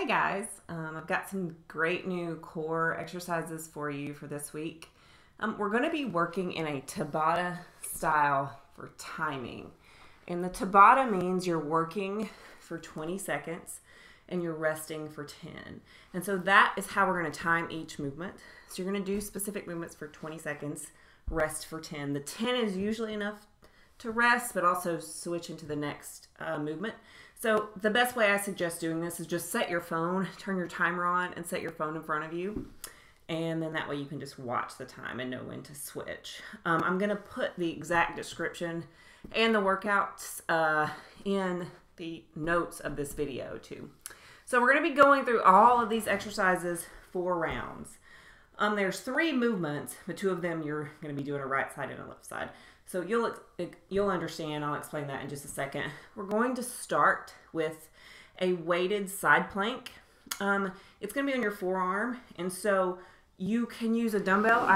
Hey guys, I've got some great new core exercises for you for this week. We're going to be working in a tabata style for timing. And the tabata means you're working for 20 seconds and you're resting for 10. And so that is how we're going to time each movement. So you're going to do specific movements for 20 seconds, rest for 10. The 10 is usually enough to rest, but also switch into the next movement. So the best way I suggest doing this is just set your phone, turn your timer on, and set your phone in front of you. And then that way you can just watch the time and know when to switch. I'm going to put the exact description and the workouts in the notes of this video too. So we're going to be going through all of these exercises 4 rounds. There's 3 movements, but 2 of them you're going to be doing a right side and a left side. So you'll understand. I'll explain that in just a second. We're going to start with a weighted side plank. It's going to be on your forearm, and so you can use a dumbbell.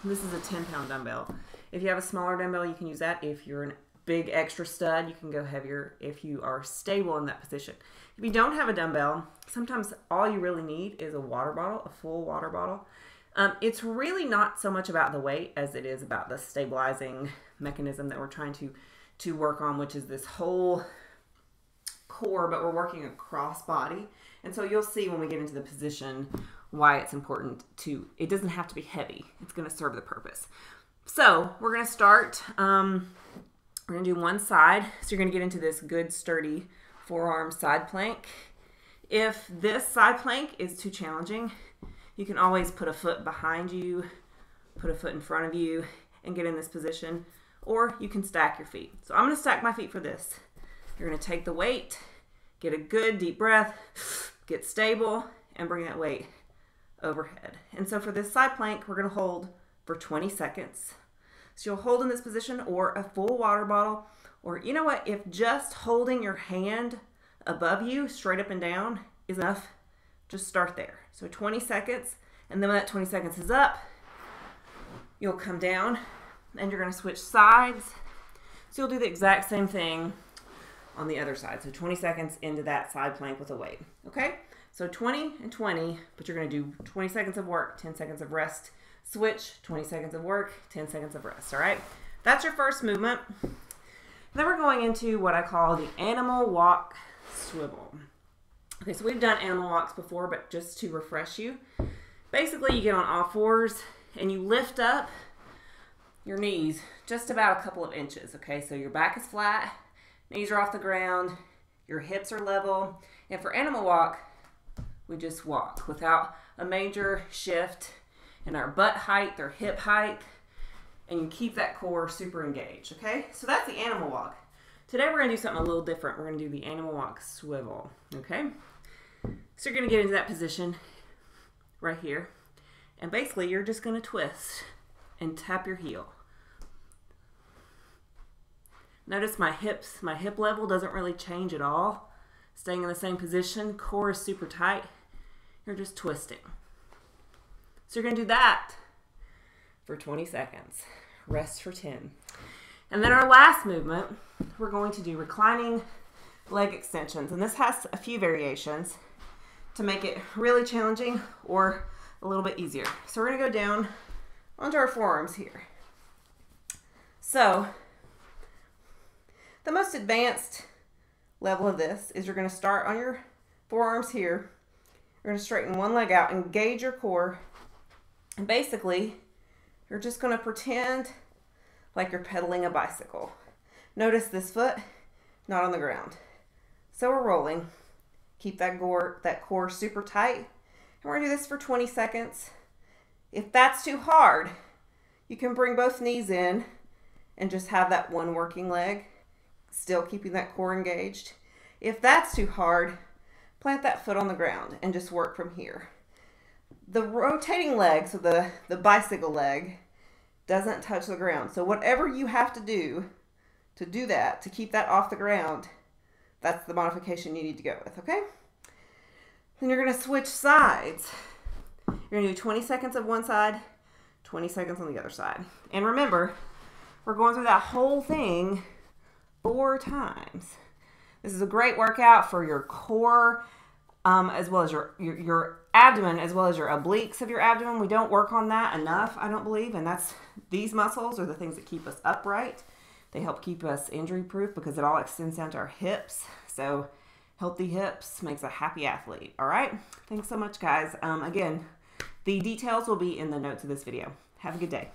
This is a 10-pound dumbbell. If you have a smaller dumbbell, you can use that. If you're a big extra stud, you can go heavier if you are stable in that position. If you don't have a dumbbell, sometimes all you really need is a water bottle, a full water bottle. It's really not so much about the weight as it is about the stabilizing mechanism that we're trying to work on, which is this whole core, but we're working across body. And so you'll see when we get into the position why it's important it doesn't have to be heavy. It's going to serve the purpose. So we're going to start, we're going to do one side. So you're going to get into this good sturdy forearm side plank. If this side plank is too challenging, you can always put a foot behind you, put a foot in front of you, and get in this position. Or you can stack your feet. So I'm going to stack my feet for this. You're going to take the weight, get a good deep breath, get stable, and bring that weight overhead. And so for this side plank, we're going to hold for 20 seconds. So you'll hold in this position, or a full water bottle, or you know what, if just holding your hand above you, straight up and down, is enough, just start there. So 20 seconds, and then when that 20 seconds is up, you'll come down and you're going to switch sides. So you'll do the exact same thing on the other side. So 20 seconds into that side plank with a weight. Okay? So 20 and 20, but you're going to do 20 seconds of work, 10 seconds of rest. Switch, 20 seconds of work, 10 seconds of rest. All right? That's your first movement. Then we're going into what I call the animal walk swivel. Okay, so we've done animal walks before, but just to refresh you, basically you get on all fours and you lift up your knees just about a couple of inches. Okay, so your back is flat, knees are off the ground, your hips are level, and for animal walk, we just walk without a major shift in our butt height or hip height, and you keep that core super engaged. Okay, so that's the animal walk. Today we're going to do something a little different. We're going to do the animal walk swivel, okay? So you're going to get into that position right here. And basically you're just going to twist and tap your heel. Notice my hip level doesn't really change at all. Staying in the same position, core is super tight. You're just twisting. So you're going to do that for 20 seconds. Rest for 10. And then our last movement, we're going to do reclining leg extensions. And this has a few variations to make it really challenging or a little bit easier. So we're going to go down onto our forearms here. So the most advanced level of this is you're going to start on your forearms here. You're going to straighten one leg out, engage your core, and basically you're just going to pretend like you're pedaling a bicycle. Notice this foot, not on the ground. So we're rolling. Keep that core super tight. And we're gonna do this for 20 seconds. If that's too hard, you can bring both knees in and just have that one working leg, still keeping that core engaged. If that's too hard, plant that foot on the ground and just work from here. The rotating leg, so the bicycle leg, doesn't touch the ground. So whatever you have to do that, to keep that off the ground, that's the modification you need to go with, okay? Then you're going to switch sides. You're going to do 20 seconds of one side, 20 seconds on the other side. And remember, we're going through that whole thing 4 times. This is a great workout for your core as well as your abdomen, as well as your obliques of your abdomen. We don't work on that enough, I don't believe. And these muscles are the things that keep us upright. They help keep us injury proof because it all extends down to our hips. So healthy hips makes a happy athlete. All right. Thanks so much, guys. Again, the details will be in the notes of this video. Have a good day.